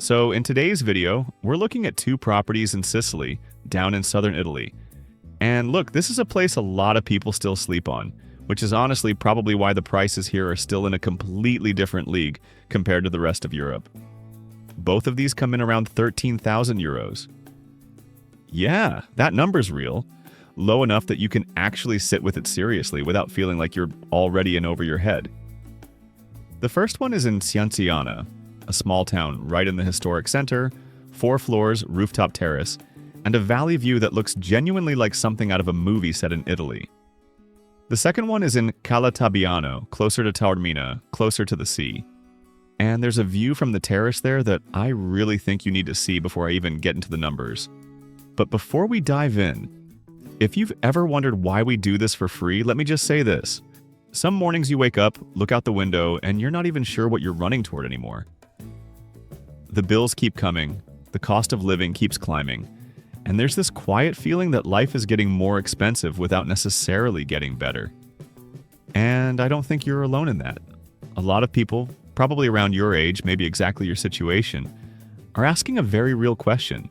So in today's video, we're looking at two properties in Sicily, down in southern Italy. And look, this is a place a lot of people still sleep on, which is honestly probably why the prices here are still in a completely different league compared to the rest of Europe. Both of these come in around 13,000 euros. Yeah, that number's real. Low enough that you can actually sit with it seriously without feeling like you're already in over your head. The first one is in Cianciana, a small town right in the historic center, 4 floors, rooftop terrace, and a valley view that looks genuinely like something out of a movie set in Italy. The second one is in Calatabiano, closer to Taormina, closer to the sea. And there's a view from the terrace there that I really think you need to see before I even get into the numbers. But before we dive in, if you've ever wondered why we do this for free, let me just say this. Some mornings you wake up, look out the window, and you're not even sure what you're running toward anymore. The bills keep coming, the cost of living keeps climbing, and there's this quiet feeling that life is getting more expensive without necessarily getting better. And I don't think you're alone in that. A lot of people, probably around your age, maybe exactly your situation, are asking a very real question.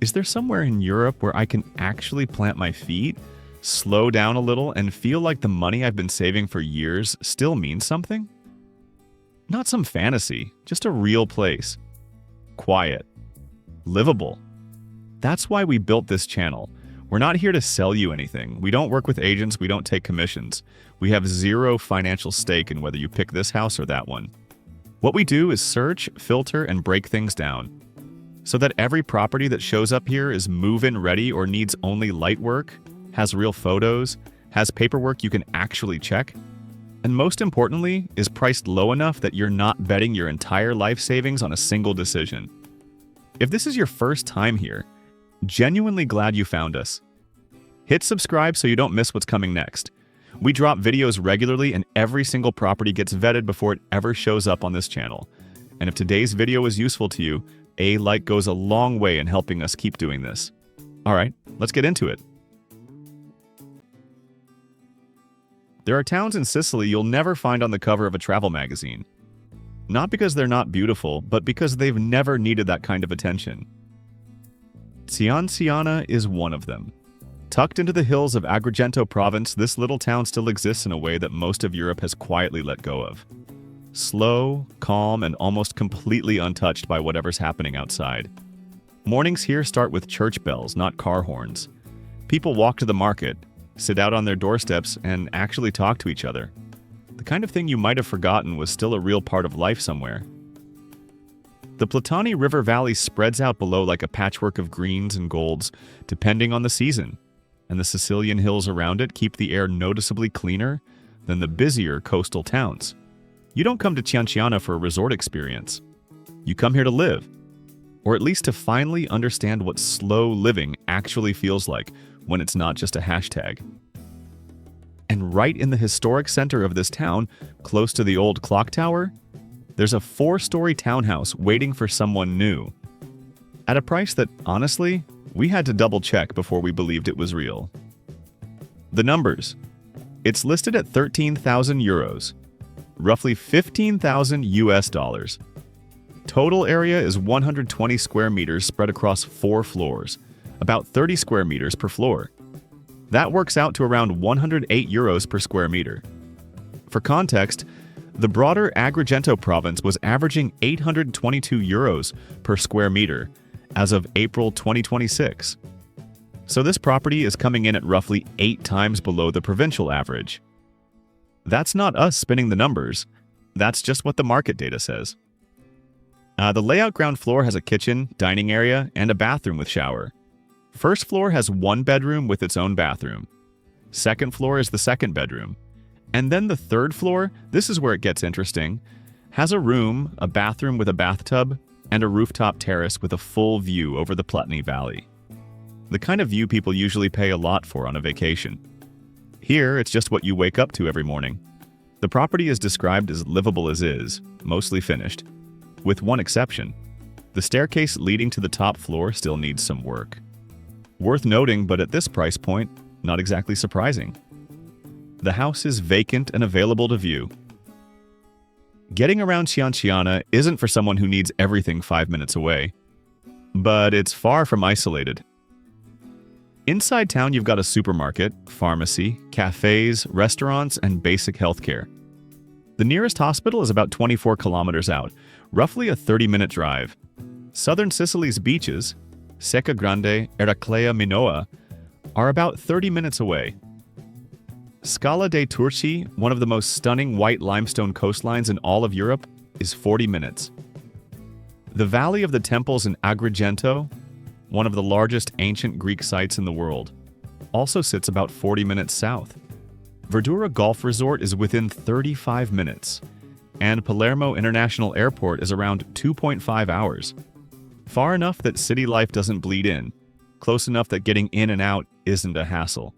Is there somewhere in Europe where I can actually plant my feet, slow down a little, and feel like the money I've been saving for years still means something? Not some fantasy, just a real place. Quiet. Livable. That's why we built this channel. We're not here to sell you anything. We don't work with agents, we don't take commissions. We have zero financial stake in whether you pick this house or that one. What we do is search, filter, and break things down, so that every property that shows up here is move-in ready or needs only light work, has real photos, has paperwork you can actually check, and most importantly, is priced low enough that you're not betting your entire life savings on a single decision. If this is your first time here, genuinely glad you found us. Hit subscribe so you don't miss what's coming next. We drop videos regularly and every single property gets vetted before it ever shows up on this channel. And if today's video was useful to you, a like goes a long way in helping us keep doing this. Alright, let's get into it. There are towns in Sicily you'll never find on the cover of a travel magazine. Not because they're not beautiful, but because they've never needed that kind of attention. Cianciana is one of them. Tucked into the hills of Agrigento province, this little town still exists in a way that most of Europe has quietly let go of. Slow, calm, and almost completely untouched by whatever's happening outside. Mornings here start with church bells, not car horns. People walk to the market, sit out on their doorsteps, and actually talk to each other. The kind of thing you might have forgotten was still a real part of life somewhere. The Platani River Valley spreads out below like a patchwork of greens and golds, depending on the season, and the Sicilian hills around it keep the air noticeably cleaner than the busier coastal towns. You don't come to Cianciana for a resort experience. You come here to live, or at least to finally understand what slow living actually feels like when it's not just a hashtag. And right in the historic center of this town, close to the old clock tower, there's a 4-story townhouse waiting for someone new. At a price that, honestly, we had to double-check before we believed it was real. The numbers. It's listed at 13,000 euros, roughly 15,000 US dollars. Total area is 120 square meters spread across 4 floors, about 30 square meters per floor. That works out to around 108 euros per square meter. For context, the broader Agrigento province was averaging 822 euros per square meter as of April 2026. So this property is coming in at roughly 8 times below the provincial average. That's not us spinning the numbers, that's just what the market data says. The layout ground floor has a kitchen, dining area, and a bathroom with shower. First floor has 1 bedroom with its own bathroom. Second floor is the second bedroom. And then the third floor, this is where it gets interesting, has a room, a bathroom with a bathtub, and a rooftop terrace with a full view over the Platani Valley. The kind of view people usually pay a lot for on a vacation. Here, it's just what you wake up to every morning. The property is described as livable as is, mostly finished. With one exception. The staircase leading to the top floor still needs some work. Worth noting, but at this price point, not exactly surprising. The house is vacant and available to view. Getting around Cianciana isn't for someone who needs everything 5 minutes away, but it's far from isolated. Inside town, you've got a supermarket, pharmacy, cafes, restaurants, and basic healthcare. The nearest hospital is about 24 kilometers out, roughly a 30-minute drive. Southern Sicily's beaches, Secca Grande, Eraclea Minoa, are about 30 minutes away. Scala dei Turci, one of the most stunning white limestone coastlines in all of Europe, is 40 minutes. The Valley of the Temples in Agrigento, one of the largest ancient Greek sites in the world, also sits about 40 minutes south. Verdura Golf Resort is within 35 minutes, and Palermo International Airport is around 2.5 hours. Far enough that city life doesn't bleed in, close enough that getting in and out isn't a hassle.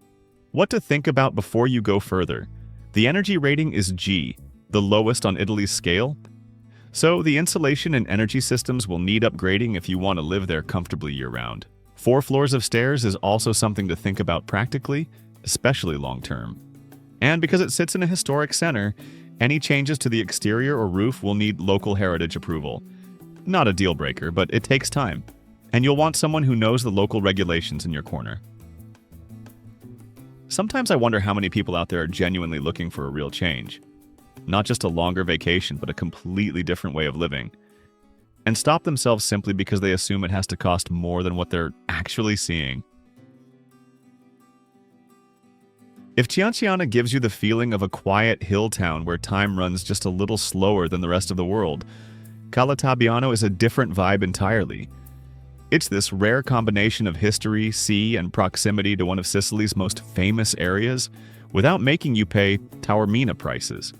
What to think about before you go further? The energy rating is G, the lowest on Italy's scale. So the insulation and energy systems will need upgrading if you want to live there comfortably year-round. 4 floors of stairs is also something to think about practically, especially long-term. And because it sits in a historic center, any changes to the exterior or roof will need local heritage approval. Not a deal-breaker, but it takes time. And you'll want someone who knows the local regulations in your corner. Sometimes I wonder how many people out there are genuinely looking for a real change. Not just a longer vacation, but a completely different way of living. And stop themselves simply because they assume it has to cost more than what they're actually seeing. If Cianciana gives you the feeling of a quiet hill town where time runs just a little slower than the rest of the world, Calatabiano is a different vibe entirely. It's this rare combination of history, sea, and proximity to one of Sicily's most famous areas without making you pay Taormina prices.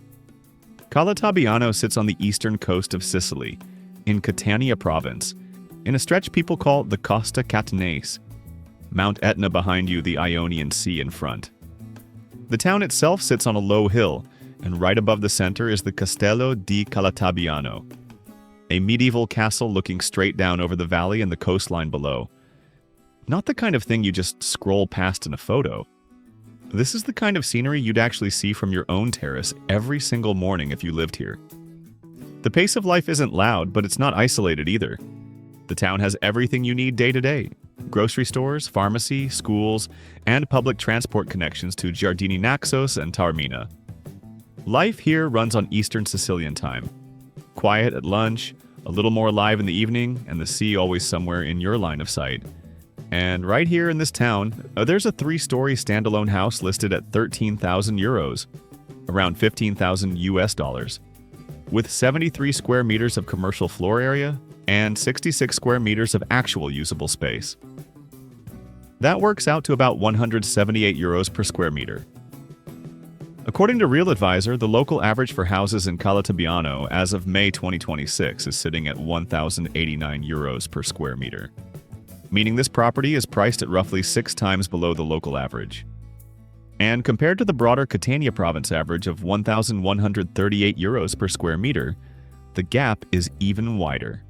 Calatabiano sits on the eastern coast of Sicily, in Catania province, in a stretch people call the Costa Catanese. Mount Etna behind you, the Ionian Sea in front. The town itself sits on a low hill, and right above the center is the Castello di Calatabiano, a medieval castle looking straight down over the valley and the coastline below. Not the kind of thing you just scroll past in a photo. This is the kind of scenery you'd actually see from your own terrace every single morning if you lived here. The pace of life isn't loud, but it's not isolated either. The town has everything you need day to day. Grocery stores, pharmacy, schools, and public transport connections to Giardini Naxos and Taormina. Life here runs on Eastern Sicilian time. Quiet at lunch, a little more alive in the evening, and the sea always somewhere in your line of sight. And right here in this town, there's a 3-story standalone house listed at 13,000 euros, around 15,000 US dollars, with 73 square meters of commercial floor area and 66 square meters of actual usable space. That works out to about 178 euros per square meter. According to RealAdvisor, the local average for houses in Calatabiano as of May 2026 is sitting at 1,089 euros per square meter, meaning this property is priced at roughly 6 times below the local average. And compared to the broader Catania province average of 1,138 euros per square meter, the gap is even wider.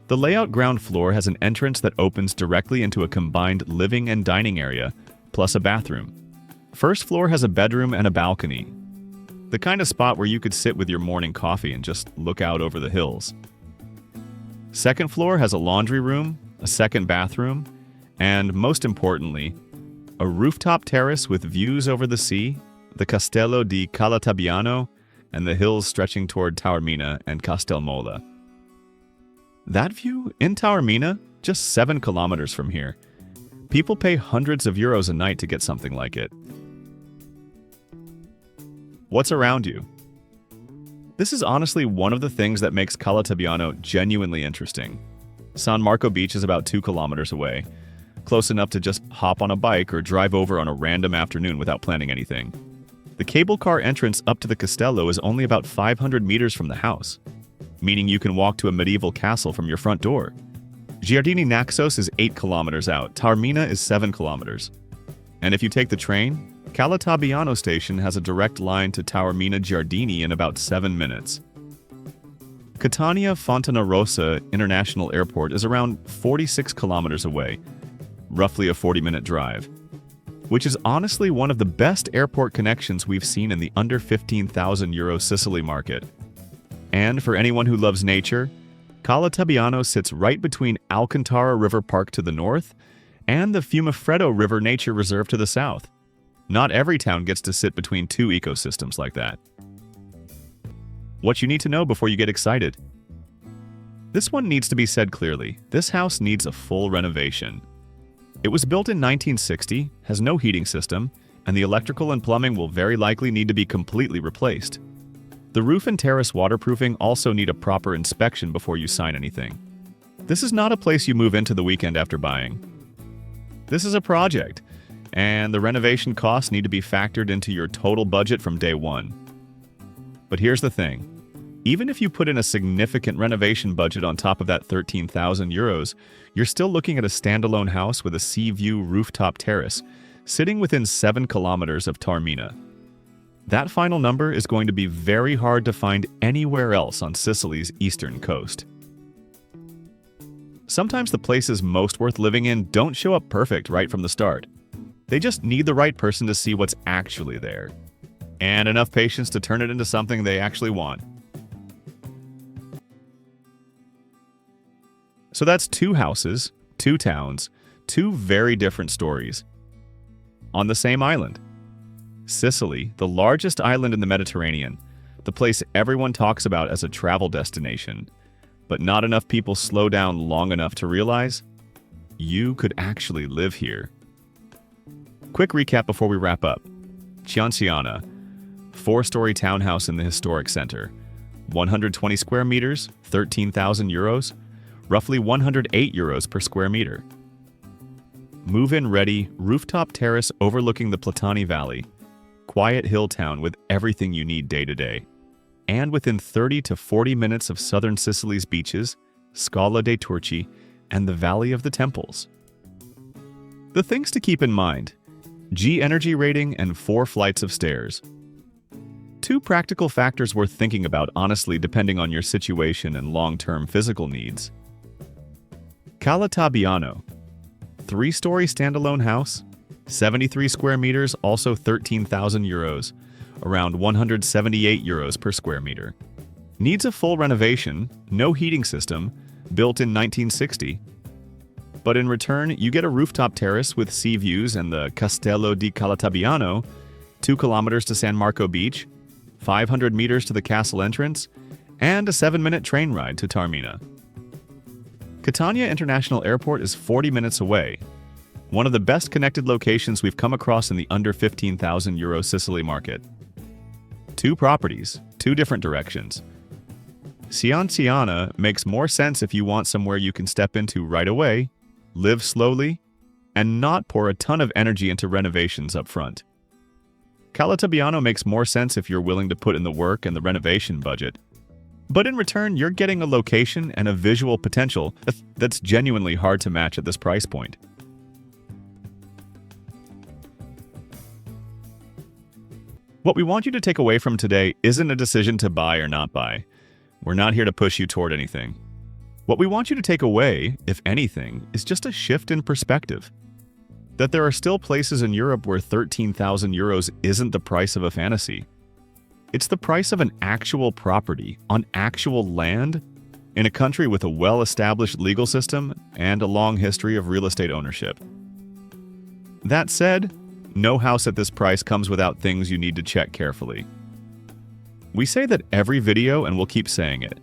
The layout ground floor has an entrance that opens directly into a combined living and dining area, plus a bathroom. First floor has a bedroom and a balcony, the kind of spot where you could sit with your morning coffee and just look out over the hills. Second floor has a laundry room, a second bathroom, and most importantly, a rooftop terrace with views over the sea, the Castello di Calatabiano, and the hills stretching toward Taormina and Castelmola. That view in Taormina, just 7 kilometers from here. People pay hundreds of euros a night to get something like it. What's around you? This is honestly one of the things that makes Calatabiano genuinely interesting. San Marco Beach is about 2 kilometers away, close enough to just hop on a bike or drive over on a random afternoon without planning anything. The cable car entrance up to the Castello is only about 500 meters from the house, meaning you can walk to a medieval castle from your front door. Giardini Naxos is 8 kilometers out, Taormina is 7 kilometers. And if you take the train, Calatabiano station has a direct line to Taormina Giardini in about 7 minutes. Catania Fontanarossa International Airport is around 46 kilometers away, roughly a 40-minute drive. which is honestly one of the best airport connections we've seen in the under 15,000 euro Sicily market. And for anyone who loves nature, Calatabiano sits right between Alcantara River Park to the north and the Fiumefreddo River Nature Reserve to the south. Not every town gets to sit between two ecosystems like that. What you need to know before you get excited. This one needs to be said clearly. This house needs a full renovation. It was built in 1960, has no heating system, and the electrical and plumbing will very likely need to be completely replaced. The roof and terrace waterproofing also need a proper inspection before you sign anything. This is not a place you move into the weekend after buying. This is a project, and the renovation costs need to be factored into your total budget from day one. But here's the thing. Even if you put in a significant renovation budget on top of that 13,000 euros, you're still looking at a standalone house with a sea view rooftop terrace, sitting within 7 kilometers of Taormina. That final number is going to be very hard to find anywhere else on Sicily's eastern coast. Sometimes the places most worth living in don't show up perfect right from the start. They just need the right person to see what's actually there, and enough patience to turn it into something they actually want. So that's 2 houses, 2 towns, 2 very different stories. On the same island. Sicily, the largest island in the Mediterranean, the place everyone talks about as a travel destination, but not enough people slow down long enough to realize you could actually live here. Quick recap before we wrap up. Cianciana, 4-story townhouse in the historic center, 120 square meters, 13,000 euros, roughly 108 euros per square meter. Move-in ready, rooftop terrace overlooking the Platani Valley, quiet hill town with everything you need day to day, and within 30 to 40 minutes of southern Sicily's beaches, Scala dei Turchi, and the Valley of the Temples. The things to keep in mind: G energy rating and 4 flights of stairs. 2 practical factors worth thinking about honestly depending on your situation and long-term physical needs. Calatabiano, 3-story standalone house, 73 square meters, also 13,000 euros, around 178 euros per square meter. Needs a full renovation, no heating system, built in 1960. But in return, you get a rooftop terrace with sea views and the Castello di Calatabiano, 2 kilometers to San Marco Beach, 500 meters to the castle entrance, and a 7-minute train ride to Taormina. Catania International Airport is 40 minutes away, one of the best connected locations we've come across in the under 15,000 euro Sicily market. 2 properties, 2 different directions. Cianciana makes more sense if you want somewhere you can step into right away, live slowly, and not pour a ton of energy into renovations up front. Calatabiano makes more sense if you're willing to put in the work and the renovation budget. But in return, you're getting a location and a visual potential that's genuinely hard to match at this price point. What we want you to take away from today isn't a decision to buy or not buy. We're not here to push you toward anything. What we want you to take away, if anything, is just a shift in perspective. That there are still places in Europe where 13,000 euros isn't the price of a fantasy. It's the price of an actual property on actual land in a country with a well-established legal system and a long history of real estate ownership. That said, no house at this price comes without things you need to check carefully. We say that every video, and we'll keep saying it.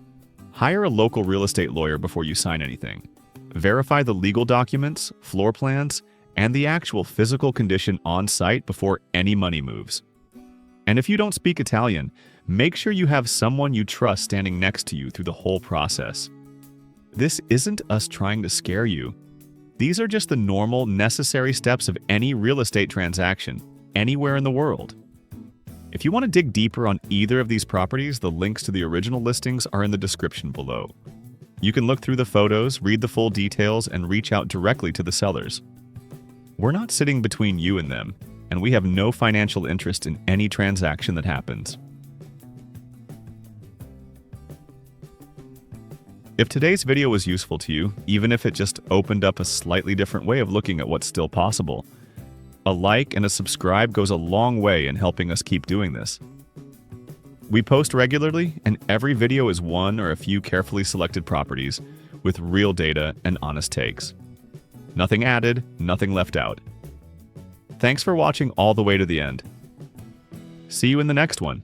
Hire a local real estate lawyer before you sign anything. Verify the legal documents, floor plans, and the actual physical condition on site before any money moves. And if you don't speak Italian, make sure you have someone you trust standing next to you through the whole process. This isn't us trying to scare you. These are just the normal, necessary steps of any real estate transaction, anywhere in the world. If you want to dig deeper on either of these properties, the links to the original listings are in the description below. You can look through the photos, read the full details, and reach out directly to the sellers. We're not sitting between you and them, and we have no financial interest in any transaction that happens. If today's video was useful to you, even if it just opened up a slightly different way of looking at what's still possible, A like and a subscribe goes a long way in helping us keep doing this. We post regularly, and every video is one or a few carefully selected properties with real data and honest takes. Nothing added, nothing left out. Thanks for watching all the way to the end. See you in the next one.